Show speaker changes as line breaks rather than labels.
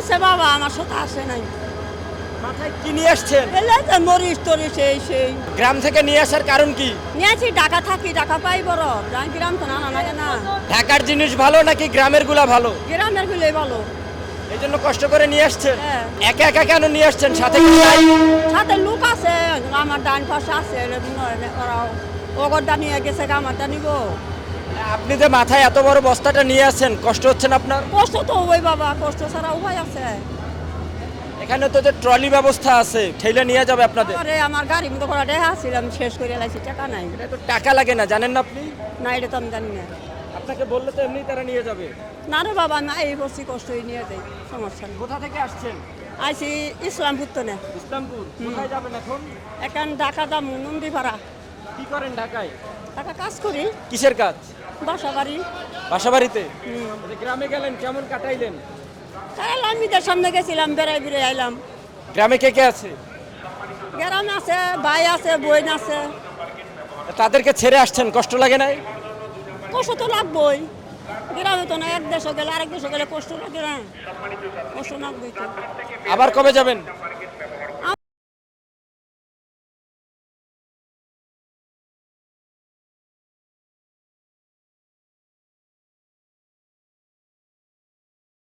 আছে বাবা, আমার সাথে আসে নাই।
মাথায় কি নিয়ে আসছেন?
এলে যে মরিচ টরিচ সেই
গ্রাম থেকে নিয়ে আসার কারণ কি?
নিয়েছি, টাকা থাকি, টাকা পাই বড়। গ্রাম তো না লাগে না,
ঢাকার জিনিস ভালো নাকি গ্রামের গুলা ভালো?
গ্রামের গুলোই ভালো।
এই জন্য কষ্ট করে নিয়ে আসছেন।
হ্যাঁ।
একা একা কেন নিয়ে আসছেন? সাথে কেউ নাই?
সাথে লোক আছে, আমার ডান পাশে আছে, ওরাও ওগরটা নিয়ে গেছে, আমারটা নিব।
আপনি যে মাথায় এত বড় বস্তাটা নিয়ে আসছেন, কষ্ট হচ্ছে না আপনার?
কষ্ট তো ওই বাবা, কষ্ট ছাড়া উপায় আছে?
এখানে তো যে ট্রলি ব্যবস্থা আছে, ঠেলে নিয়ে যাবে আপনাদের।
আরে আমার গাড়ি মতো করা দেখা ছিলাম, শেষ করে লাইছি, টাকা নাই।
এটা তো টাকা লাগে না, জানেন না আপনি?
না, এটা তো আমি জানি না।
আপনাকে বললে তো এমনি তারা নিয়ে যাবে।
না রে বাবা, আমি এই বসছি, কষ্টই নিয়ে যাই, সমস্যা নেই।
কোথা থেকে আসছেন?
আইসি ইসলামপুর তো না,
ইসলামপুর। কোথায় যাবেন এখন?
এখন ঢাকা দাম নন্দী ভাড়া।
কি করেন ঢাকায়?
টাকা কাজ করি,
কিসের কাজ?
বাসা বাড়ি।
বাসাবাড়িতে। এই যে গ্রামে গেলেন, কেমন কাটাইলেন?
এলাম, ঈদের সামনে গেছিলাম, বেড়াই বেড়াই আইলাম।
গ্রামে কে কে আছে?
গ্রামে আছে, ভাই আছে, বোন আছে।
তাদেরকে ছেড়ে আসছেন, কষ্ট লাগে নাই?
কষ্ট তো লাগবই, গ্রামে তো না, এক দেশে গেলে আরেক দেশে গেলে কষ্ট লাগে না, কষ্ট লাগবেই তো।
আবার কবে যাবেন?